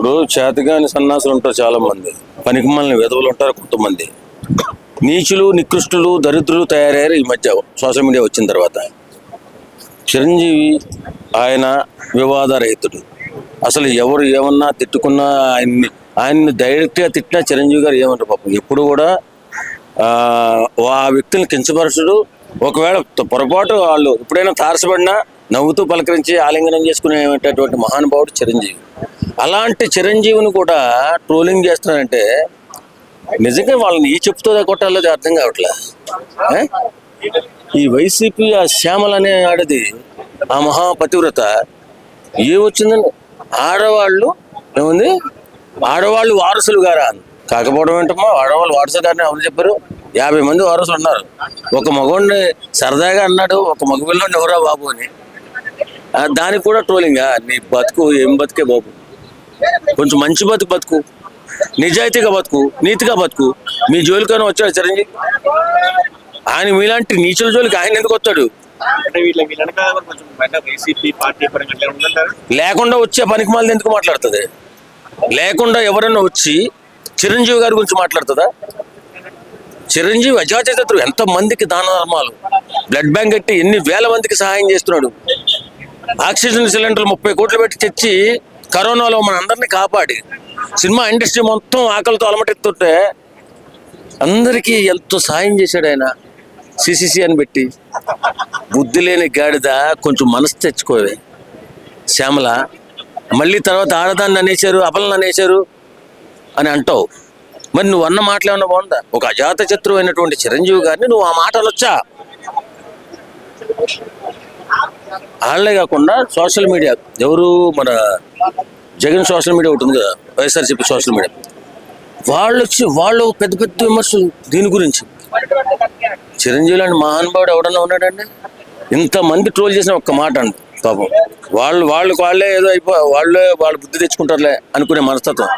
ఇప్పుడు చేతగాని సన్నాసులు ఉంటారు చాలా మంది, పనికిమాలిన విధవులు ఉంటారు కొంతమంది, నీచులు నికృష్టులు దరిద్రులు తయారయ్యారు ఈ మధ్య సోషల్ మీడియా వచ్చిన తర్వాత. చిరంజీవి ఆయన వివాదరహితుడు. అసలు ఎవరు ఏమన్నా తిట్టుకున్నా ఆయన్ని డైరెక్ట్గా తిట్టినా చిరంజీవి గారు ఏమంటారు పాపం. ఎప్పుడు కూడా ఆ వ్యక్తులను కించపరచుడు. ఒకవేళ పొరపాటు వాళ్ళు ఎప్పుడైనా తారసపడినా నవ్వుతూ పలకరించి ఆలింగనం చేసుకునేటటువంటి మహానుభావుడు చిరంజీవి. అలాంటి చిరంజీవిని కూడా ట్రోలింగ్ చేస్తున్నారంటే నిజంగా వాళ్ళని ఏ చెప్తుందా కొట్టాలో అర్థం కావట్లే. ఈ వైసీపీ ఆ శ్యామల అనే ఆడది, ఆ మహాపతివ్రత ఏమొచ్చిందని ఆడవాళ్ళు ఏముంది, ఆడవాళ్ళు వారసులు గారా కాకపోవడం ఏంటమ్మా, ఆడవాళ్ళు వారసులు గారిని ఎవరు చెప్పారు? 50 మంది వారసులు ఉన్నారు. ఒక మగవాడిని సరదాగా అన్నాడు, ఒక మగపిల్లని ఎవరా బాబు అని. దానికి కూడా ట్రోలింగా? నీ బతుకు ఏం బతికే బాబు, కొంచెం మంచి బతుకు, నిజాయితీగా బతుకు, నీతిగా బతుకు. మీ జోలికైనా వచ్చాడు చిరంజీవి? ఆయన మీలాంటి నీచుల జోలికి ఆయన ఎందుకు వస్తాడు? లేకుండా వచ్చే పనికి మళ్ళీ ఎందుకు మాట్లాడుతుంది? లేకుండా ఎవరైనా వచ్చి చిరంజీవి గారి గురించి మాట్లాడుతుందా? చిరంజీవి అజాతశత్రు. ఎంత మందికి దాన ధర్మాలు, బ్లడ్ బ్యాంక్ కట్టి ఎన్ని వేల మందికి సహాయం చేస్తున్నాడు. ఆక్సిజన్ సిలిండర్లు 30 కోట్లు పెట్టి తెచ్చి కరోనాలో మన అందరినీ కాపాడి సినిమా ఇండస్ట్రీ మొత్తం ఆకలితో అలమటెత్తుంటే అందరికీ ఎంతో సాయం చేశాడు ఆయన. సిసిసి అని పెట్టి. బుద్ధి లేని గాడిద, కొంచెం మనసు తెచ్చుకోవే శ్యామల. మళ్ళీ తర్వాత ఆడదాన్ని అనేశారు, అబలను అనేశారు అని అంటావు. మరి నువ్వు అన్న మాటలు ఏమన్నా బాగుందా? ఒక అజాత శత్రువు అయినటువంటి చిరంజీవి గారిని నువ్వు ఆ మాట అనొచ్చా? వాళ్ళే కాకుండా సోషల్ మీడియా, ఎవరు మన జగన్ సోషల్ మీడియా ఒకటి ఉంది కదా, వైఎస్ఆర్సీపీ సోషల్ మీడియా, వాళ్ళు పెద్ద పెద్ద విమర్శలు దీని గురించి. చిరంజీవి లాంటి మహానుభావుడు ఎవడన్నా ఉన్నాడండి? ఇంతమంది ట్రోల్ చేసిన ఒక్క మాట అండి పాపం. వాళ్ళే ఏదో వాళ్ళు బుద్ధి తెచ్చుకుంటారులే అనుకునే మనస్తత్వం.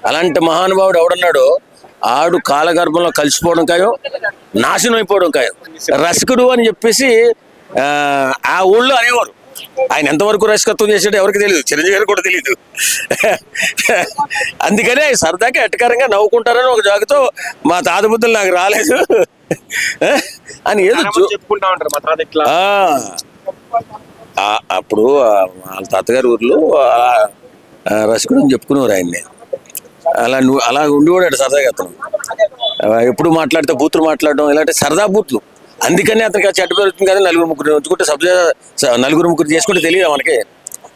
అలాంటి మహానుభావుడు ఎవడన్నాడో ఆడు కాలగర్భంలో కలిసిపోవడం ఖాయం, నాశనం అయిపోవడం ఖాయం. రసికుడు అని చెప్పేసి ఆ ఊళ్ళో అనేవారు. ఆయన ఎంతవరకు రసికత్వం చేసాడో ఎవరికి తెలియదు, చిరంజీవి గారికి కూడా తెలియదు. అందుకనే సరదాగా ఎట్టకారంగా నవ్వుకుంటారని ఒక జాగ్రత్త, మా తాత బుద్ధులు నాకు రాలేదు అని ఏదో చెప్పుకుంటా ఉంటారు. అప్పుడు వాళ్ళ తాతగారి ఊర్లో రసికుడు అని చెప్పుకునేవారు ఆయన్ని. అలా ఉండిపోయాడు సరదాగా అతను. ఎప్పుడు మాట్లాడితే బూతులు మాట్లాడడం, ఇలాంటి సరదా బూతులు. అందుకని అతనికి చెడ్డ పేరు వచ్చింది కదా. నలుగురు ఉంచుకుంటే నలుగురు ముగ్గురు చేసుకుంటే తెలియదు మనకి,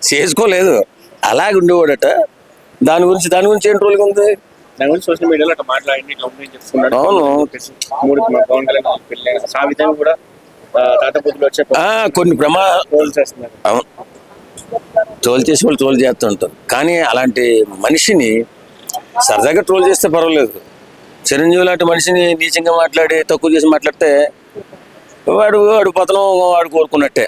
చేసుకోలేదు. అలాగే ఉండేవాడట. దాని గురించి ఏం ట్రోలింగ్ ఉంది? సోషల్ మీడియాలో అట్లా మాట్లాడి అవును. కొన్ని అవును, ట్రోల్ చేసి వాళ్ళు ట్రోల్ చేస్తూ ఉంటారు. కానీ అలాంటి మనిషిని సరదాగా ట్రోల్ చేస్తే పర్వాలేదు. చిరంజీవి లాంటి మనిషిని నీచంగా మాట్లాడి తక్కువ చేసి మాట్లాడితే వాడు పతనం వాడు కోరుకున్నట్టే.